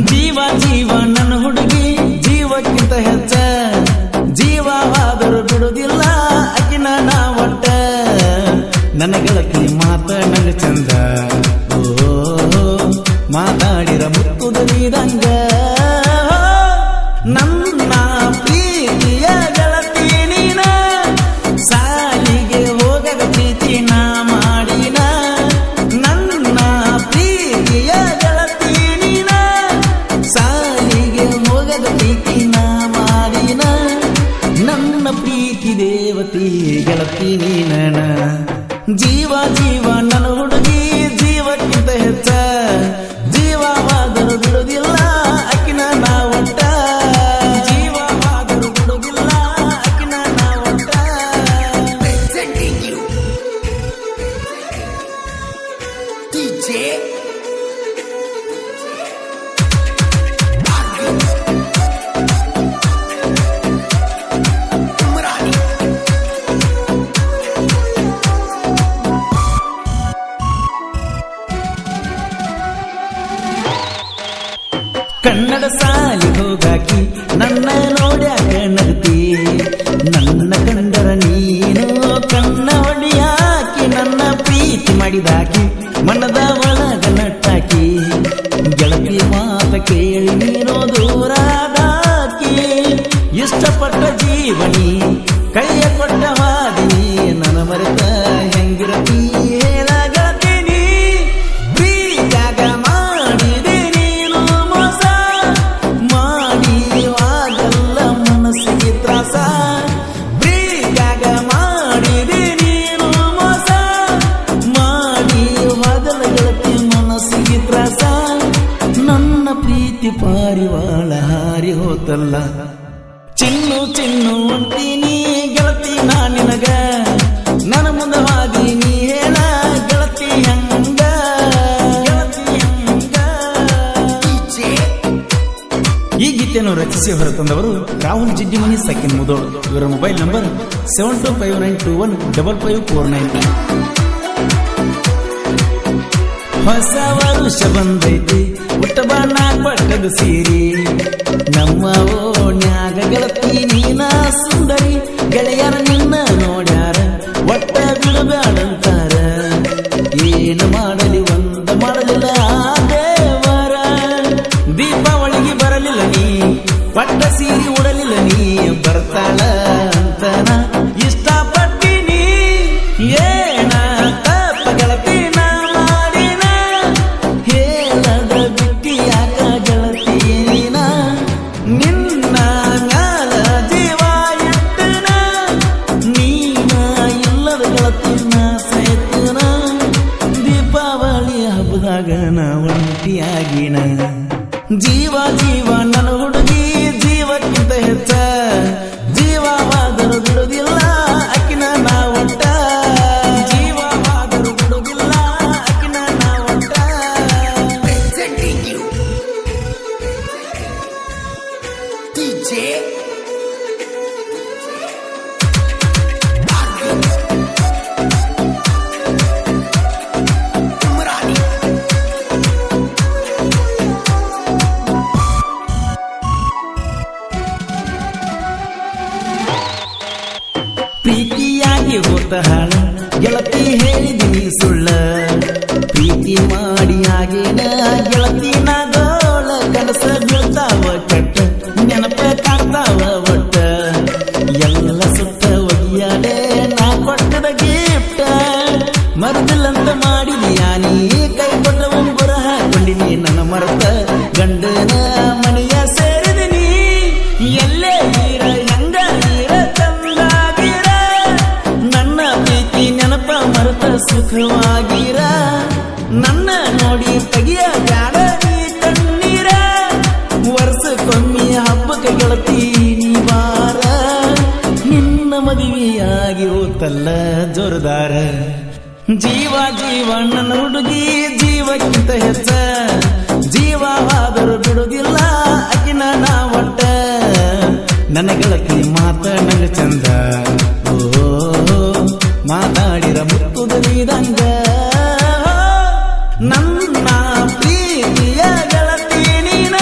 ಜೀವ ಜೀವ ನನ್ನ ಹುಡುಗಿ ಜೀವಕ್ಕಿಂತ ಹೆಚ್ಚ ಜೀವವಾದರೂ ಬಿಡುವುದಿಲ್ಲ ಅಕಿನ ನಾ ಒಟ್ಟ ನನ್ನ ಗೆಳತಿ ಮಾತ ನನ್ನ ಚಂದ ಓ ಮಾತಾಡಿರ ಮುತ್ತುದರಿದಂಗ ನನ್ನ ಪ್ರೀತಿಯ ಗೆಳತಿ ನೀನ ಸಾಲಿಗೆ ಹೋಗದ ಪ್ರೀತಿ ನಾ ಮಾಡಿನ ನನ್ನ ಪ್ರೀತಿಯ ಗೆಳತಿ ನೀನ ಸಾಲಿಗೆ ಹೋಗದ ಪ್ರೀತಿ ನಾ ಮಾಡಿನ ನನ್ನ ಪ್ರೀತಿ ದೇವತಿ ಗೆಳತಿ ನೀನ ಜೀವ ಜೀವ ನನ್ನ ಹುಡುಗಿ ಜೀವಕ್ಕಿಂತ ಹೆಚ್ಚ ಜೀವವಾದರೂ ಬಿಡುವುದಿಲ್ಲ ಅಕಿನ ನಾ ಒಟ್ಟ ಜೀವವಾದರೂ ಬಿಡುವುದಿಲ್ಲ ಅಕಿನ ನಾ ಒಟ್ಟ ಕನ್ನಡ ಸಾಲಿ ಹೋಗಾಕಿ ನನ್ನ ನೋಡ್ಯಾಕ ನಗತಿ ನನ್ನ ಕಂಡರ ನೀನು ಕಣ್ಣ ಹೊಡಿಯಾಕಿ ನನ್ನ ಪ್ರೀತಿ ಮಾಡಿದಾಕಿ ಮನದ ಒಳಗ ನಟ್ಟಾಕಿ ಗೆಳತಿ ಮಾತ ಕೇಳಿ ನೀನು ದೂರಾದಾಕಿ ಇಷ್ಟಪಟ್ಟ ಜೀವನಿ ಕೈಯ ಕೊಟ್ಟ ವಾದಿನಿ ನನ್ನ ಮರೆತ ಹೆಂಗಿರತಿ ಹೇಳ ಗೆಳತೀನಿ ಪ್ರೀತ್ಯಾಗ ಮಾಡಿದೆ ನೀನು ಮೋಸ ಮಾಡಿವಾಗಲ್ಲ ಮನಸ್ಸಿಗೆ ತ್ರಾಸ ಪ್ರೀತ್ಯಾಗ ಮಾಡಿದೆ ನೀನು ಮೋಸ ಮಾಡಿವಾಗಲ್ಲ ಗೆಳತಿ ಮನಸ್ಸಿಗೆ ತ್ರಾಸ ನನ್ನ ಪ್ರೀತಿ ಪಾರಿವಾಳ ಹಾರಿ ಹೋತಲ್ಲ ಚಿನ್ನು ಚಿನ್ನು ಅಂತೀನಿ ಗೆಳತಿ ನಾ ನಿನಗ ನನ್ನ ಮುಂದವಾಗಿ ನೀ ಹೇಳ ಗೆಳತಿ ಹಂಗ ಈ ಗೀತೆಯನ್ನು ರಚಿಸಿ ಹೊರತಂದವರು ರಾಹುಲ್ ಜಿಡ್ಡಿಮನಿ ಸೆಕೆಂಡ್ ಮುದೋಳು ಇವರ ಮೊಬೈಲ್ ನಂಬರ್ 7259215549 ಹೊಸ ವರುಷ ಬಂದೈತಿ ಹುಟ್ಟಬಣ್ಣ ಪಟ್ಟದ ಸೀರಿ ನಮ್ಮ ಓಣ್ಯಾಗ ಗೆಳತಿ ನೀನ ಸುಂದರಿ ಗೆಳೆಯರ ನಿನ್ನ ನೋಡ್ಯಾರ ಒಟ್ಟ ಬಿಡಬ್ಯಾಡಂತಾರ ಏನು ಮಾಡಲಿ ಒಂದ ಮಾಡಲಿಲ್ಲ ಆ ದೇವರ ದೀಪಾವಳಿಗೆ ಬರಲಿಲ್ಲ ನೀ ಪಟ್ಟ ಸೀರಿ ಉಡಲಿಲ್ಲ ನೀ ಬರ್ತಾಳ ಅಂತನ ಇಷ್ಟಪಟ್ಟಿನಿ ಏನ ತಪ್ಪ ಗೆಳತಿ ನಾ ಮಾಡಿನ ಹೇಳದ ಬಿಟ್ಟಿ ಯಾಕ ಗೆಳತಿ ನೀನ ನಿನ್ನ ಮ್ಯಾಲ ಜೀವ ಇಟ್ಟನ ನೀನ ಇಲ್ಲದ ಗೆಳತಿ ನಾ ಸೈತನ ದೀಪಾವಳಿ ಹಬ್ಬದಾಗ ನಾ ಒಂಟಿಯಾಗಿನ ಜೀವ ಜೀವ ನನ್ನ ಹುಡುಗಿ ಜೀವಕ್ಕಿಂತ ಹೆಚ್ಚ ಜೀವವಾದರೂ ಬಿಡುವುದಿಲ್ಲ ಅಕಿನ ನಾ ಒಟ್ಟ ಜೀವವಾದರೂ ಬಿಡುವುದಿಲ್ಲ ಅಕಿನ ನಾ ಒಟ್ಟ ಪ್ರೀತಿಯಾಗಿ ಹೋತ ಹಾಳ ಗೆಳತಿ ಹೇಳಿದಿನಿ ಸುಳ್ಳ ಪ್ರೀತಿ ಮಾಡಿ ಆಗೇನ ಗೆಳತಿ ನಾಗೋಳ ಕನಸ ಬೀಳ್ತಾವ ಕೆಟ್ಟ ನೆನಪ ಕಾಡ್ತಾವ ಒಟ್ಟ ಎಲ್ಲ ಸುತ್ತ ಒಯ್ಯಾಡೆ ನಾ ಕೊಟ್ಟದ ಗಿಫ್ಟ ಮರದಿಲ್ಲಂತ ಮಾಡಿದೀಯ ನೀ ಕೈ ಕೊಟ್ಟ ಒಂಬುರ ಹಾಕೊಂಡಿನಿ ನನ್ನ ಮರತ ಗಂಡನ ಮನೆಯ ಸೇರಿದಿನಿ ಎಲ್ಲೇ ನೀರ ಹೆಂಗ ನೀರ ತಂದಾಗಿರ ನನ್ನ ಪ್ರೀತಿ ನೆನಪ ಮರೆತ ಸುಖವಾಗಿರ ನನ್ನ ನೋಡಿ ತೆಗಿಯ ಬ್ಯಾಡ ನೀ ಕಣ್ಣೀರ ವರ್ಷಕ್ಕೊಮ್ಮೆ ಹಬ್ಬಕ್ಕೆ ಗೆಳತಿ ನೀ ಬಾರ ನಿನ್ನ ಮದುವೆಯಾಗಿ ಹೋತಲ್ಲ ಜೋರದಾರ ಜೀವ ಜೀವ ನನ್ನ ಹುಡುಗಿ ಜೀವಕ್ಕಿಂತ ಹೆಚ್ಚ ಜೀವವಾದರೂ ಬಿಡುವುದಿಲ್ಲ ಅಕಿನ ನಾ ಒಟ್ಟ ನನ್ನ ಗೆಳತಿ ಮಾತ ನನ್ನ ಚಂದ ಓ ಮಾತಾಡಿರ ಮುತ್ತುದರಿದಂಗ ನನ್ನ ಪ್ರೀತಿಯ ಗೆಳತಿ ನೀನ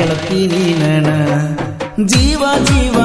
ಗೆಳತಿ ನೀನನ ಜೀವ ಜೀವ